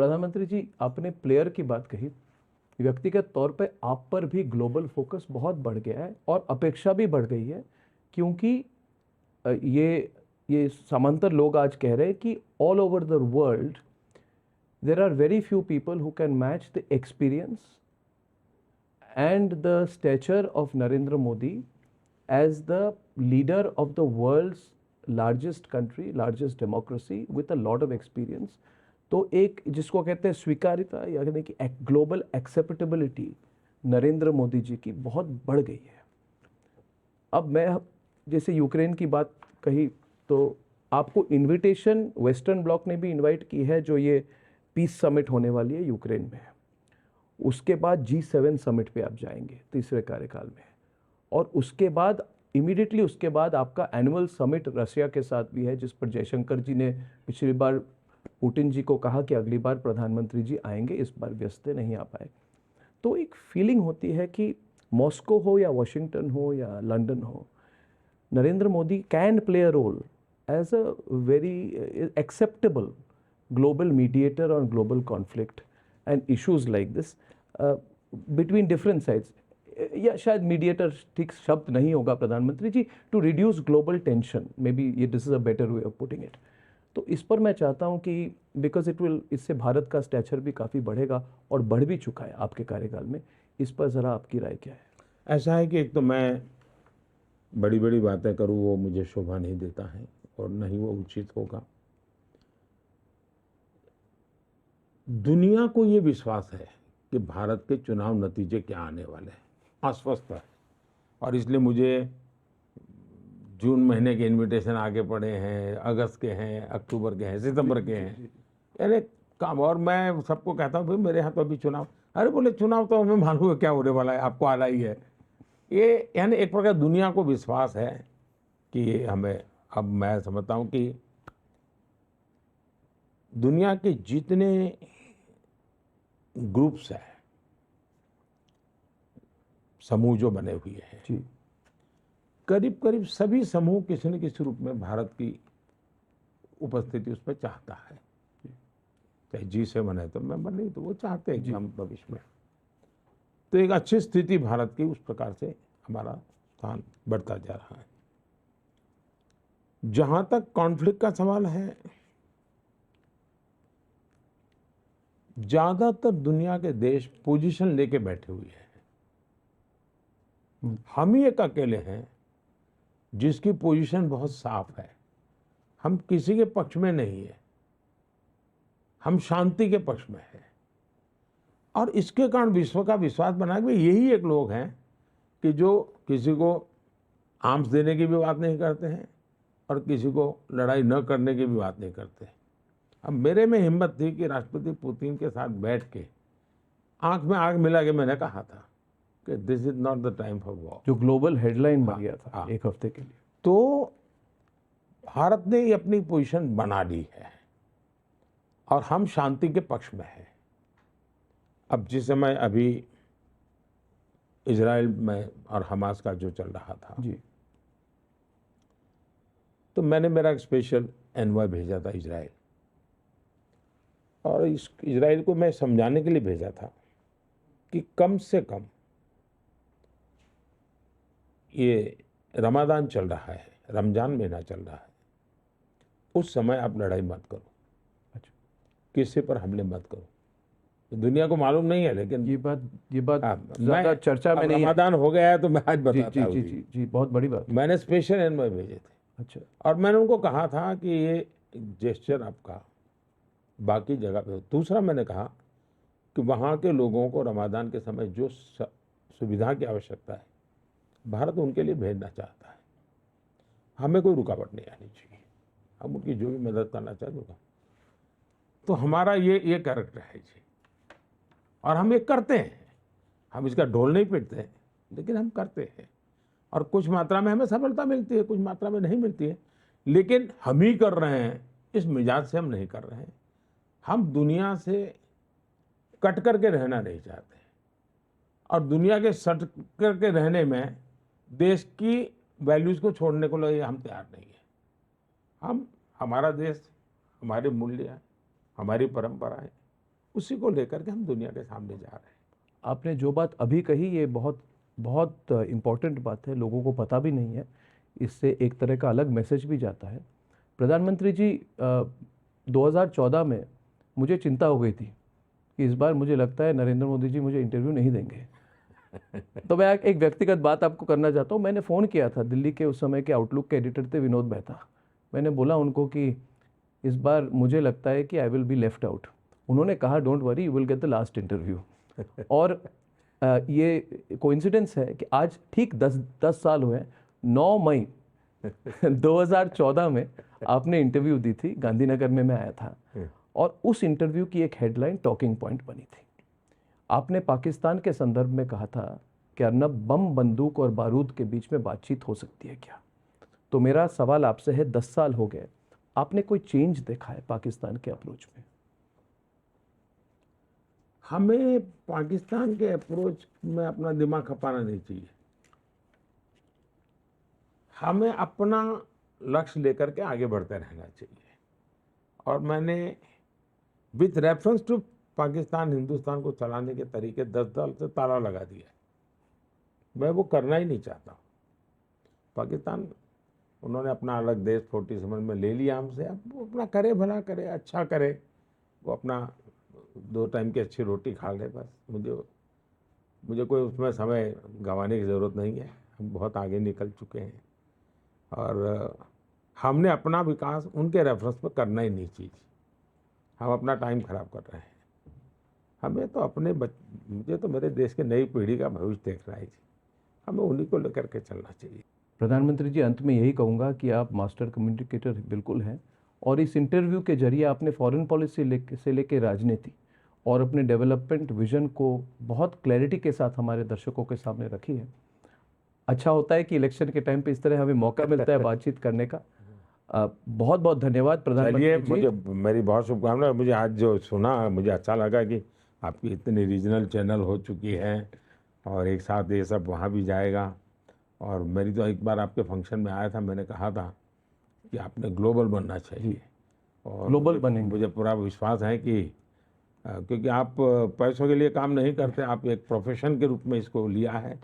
प्रधानमंत्री जी, आपने प्लेयर की बात कही। व्यक्तिगत तौर पे आप पर भी ग्लोबल फोकस बहुत बढ़ गया है और अपेक्षा भी बढ़ गई है, क्योंकि ये समांतर लोग आज कह रहे हैं कि all over the world there are very few people who can match the experience and the stature of Narendra Modi as the leader of the world's largest country, largest democracy with a lot of experience. तो एक जिसको कहते हैं स्वीकार्यता यानी कि global acceptability Narendra Modi ji की बहुत बढ़ गई है। अब मैं जैसे यूक्रेन की बात कही तो आपको इनविटेशन वेस्टर्न ब्लॉक ने भी इनवाइट की है, जो ये पीस समिट होने वाली है यूक्रेन में। उसके बाद G7 समिट पे आप जाएंगे तीसरे कार्यकाल में, और उसके बाद इमीडिएटली उसके बाद आपका एनुअल समिट रशिया के साथ भी है, जिस पर जयशंकर जी ने पिछली बार पुतिन जी को कहा कि अगली बार प्रधानमंत्री जी आएंगे, इस बार व्यस्त नहीं आ पाए। तो एक फीलिंग होती है कि मॉस्को हो या वॉशिंगटन हो या लंदन हो, Narendra Modi can play a role as a very acceptable global mediator on global conflict and issues like this between different sides. या शायद मीडिएटर ठीक शब्द नहीं होगा प्रधानमंत्री ji, to reduce global tension, may be ये this is a better way of putting it. तो इस पर मैं चाहता हूँ कि बिकॉज इट विल, इससे भारत का स्टैचर भी काफ़ी बढ़ेगा और बढ़ भी चुका है आपके कार्यकाल में। इस पर ज़रा आपकी राय क्या है? ऐसा है कि एक तो मैं बड़ी बड़ी बातें करूँ वो मुझे शोभा नहीं देता है और न ही वो उचित होगा। दुनिया को ये विश्वास है कि भारत के चुनाव नतीजे क्या आने वाले हैं, आश्वस्त है। और इसलिए मुझे जून महीने के इनविटेशन आगे पड़े हैं, अगस्त के हैं, अक्टूबर के हैं, सितंबर के हैं, यानी काम। और मैं सबको कहता हूँ भाई मेरे यहाँ तो अभी चुनाव, अरे बोले चुनाव तो हमें मालूम है क्या होने वाला है, आपको आना ही है। ये यानी एक प्रकार दुनिया को विश्वास है कि हमें, अब मैं समझता हूँ कि दुनिया के जितने ग्रुप्स हैं, समूह जो बने हुए हैं जी, करीब करीब सभी समूह किसी न किसी रूप में भारत की उपस्थिति उस पर चाहता है। चाहे G7 है तो मेंबर, नहीं तो वो चाहते हैं कि हम भविष्य में, तो एक अच्छी स्थिति भारत की, उस प्रकार से हमारा स्थान बढ़ता जा रहा है। जहां तक कॉन्फ्लिक्ट का सवाल है, ज्यादातर दुनिया के देश पोजीशन लेके बैठे हुए हैं। हम ही एक अकेले हैं जिसकी पोजीशन बहुत साफ है। हम किसी के पक्ष में नहीं है, हम शांति के पक्ष में हैं। और इसके कारण विश्व का विश्वास बना कि यही एक लोग हैं कि जो किसी को आर्म्स देने की भी बात नहीं करते हैं और किसी को लड़ाई न करने की भी बात नहीं करते। अब मेरे में हिम्मत थी कि राष्ट्रपति पुतिन के साथ बैठ के आंख में आंख मिला के मैंने कहा था कि this is not the time for war, जो ग्लोबल हेडलाइन बन गया था एक हफ्ते के लिए। तो भारत ने ये अपनी पोजीशन बना ली है और हम शांति के पक्ष में हैं। अब जिस समय अभी इजराइल में और हमास का जो चल रहा था जी, तो मैंने मेरा एक स्पेशल एनवॉय भेजा था इजराइल, और इस इजराइल को मैं समझाने के लिए भेजा था कि कम से कम ये रमादान चल रहा है, रमजान महीना चल रहा है, उस समय आप लड़ाई मत करो, अच्छा, किसी पर हमले मत करो। दुनिया को मालूम नहीं है, लेकिन ये बात मैं चर्चा में नहीं। रमादान हो गया है तो मैं आज जी बताता जी हूँ। जी जी, बहुत बड़ी बात। मैंने स्पेशल एनवॉय भेजे थे। अच्छा, और मैंने उनको कहा था कि ये जेस्चर आपका बाकी जगह पे हो। दूसरा मैंने कहा कि वहाँ के लोगों को रमादान के समय जो सुविधा की आवश्यकता है, भारत उनके लिए भेजना चाहता है। हमें कोई रुकावट नहीं आनी चाहिए, हम उनकी जो भी मदद करना चाहते होगा। तो हमारा ये कैरेक्टर है जी, और हम ये करते हैं। हम इसका ढोल नहीं पीटते हैं, लेकिन हम करते हैं। और कुछ मात्रा में हमें सफलता मिलती है, कुछ मात्रा में नहीं मिलती है, लेकिन हम ही कर रहे हैं। इस मिजाज से हम नहीं कर रहे हैं। हम दुनिया से कट करके रहना नहीं चाहते, और दुनिया के सट करके रहने में देश की वैल्यूज को छोड़ने को लिए हम तैयार नहीं है। हमारा देश, हमारे मूल्य, हमारी परंपराएं, उसी को लेकर के हम दुनिया के सामने जा रहे हैं। आपने जो बात अभी कही ये बहुत बहुत इम्पोर्टेंट बात है, लोगों को पता भी नहीं है, इससे एक तरह का अलग मैसेज भी जाता है। प्रधानमंत्री जी 2014 में मुझे चिंता हो गई थी कि इस बार मुझे लगता है नरेंद्र मोदी जी मुझे इंटरव्यू नहीं देंगे। तो मैं एक व्यक्तिगत बात आपको करना चाहता हूँ। मैंने फ़ोन किया था दिल्ली के उस समय के आउटलुक के एडिटर थे विनोद मेहता। मैंने बोला उनको कि इस बार मुझे लगता है कि I will be left out. उन्होंने कहा don't worry you will get the last interview. और ये कोइंसिडेंस है कि आज ठीक 10 साल हुए, 9 मई 2014 में आपने इंटरव्यू दी थी, गांधीनगर में मैं आया था, और उस इंटरव्यू की एक हेडलाइन टॉकिंग पॉइंट बनी थी। आपने पाकिस्तान के संदर्भ में कहा था कि अर्नब बम, बंदूक और बारूद के बीच में बातचीत हो सकती है क्या? तो मेरा सवाल आपसे है, 10 साल हो गए, आपने कोई चेंज देखा है पाकिस्तान के अप्रोच में? हमें पाकिस्तान के अप्रोच में अपना दिमाग खपाना नहीं चाहिए। हमें अपना लक्ष्य लेकर के आगे बढ़ते रहना चाहिए। और मैंने with reference to Pakistan Hindustan को चलाने के तरीके 10 साल से ताला लगा दिया है। मैं वो करना ही नहीं चाहता। पाकिस्तान, उन्होंने अपना अलग देश 47 में ले लिया हमसे, अब वो अपना करे, भला करे, अच्छा करे, वो अपना 2 टाइम की अच्छी रोटी खा ले, बस। मुझे कोई उसमें समय गंवाने की ज़रूरत नहीं है। हम बहुत आगे निकल चुके हैं और हमने अपना विकास उनके रेफरेंस पर करना ही नहीं चाहिए। हम अपना टाइम खराब कर रहे हैं। हमें तो मुझे तो मेरे देश की नई पीढ़ी का भविष्य देखना है जी। हमें उन्हीं को लेकर के चलना चाहिए। प्रधानमंत्री जी, अंत में यही कहूँगा कि आप मास्टर कम्युनिकेटर बिल्कुल हैं, और इस इंटरव्यू के जरिए आपने फॉरेन पॉलिसी से लेके राजनीति और अपने डेवलपमेंट विजन को बहुत क्लैरिटी के साथ हमारे दर्शकों के सामने रखी है। अच्छा होता है कि इलेक्शन के टाइम पे इस तरह हमें मौका मिलता है बातचीत करने का। बहुत बहुत धन्यवाद प्रधानमंत्री चलिए, जी। मुझे मेरी बहुत शुभकामनाएं। मुझे आज जो सुना, मुझे अच्छा लगा कि आपकी इतनी रीजनल चैनल हो चुकी है और एक साथ ये सब वहाँ भी जाएगा। और मेरी तो एक बार आपके फंक्शन में आया था, मैंने कहा था कि आपने ग्लोबल बनना चाहिए। और ग्लोबल बनेंगे। मुझे पूरा विश्वास है कि क्योंकि आप पैसों के लिए काम नहीं करते, आप एक प्रोफेशन के रूप में इसको लिया है।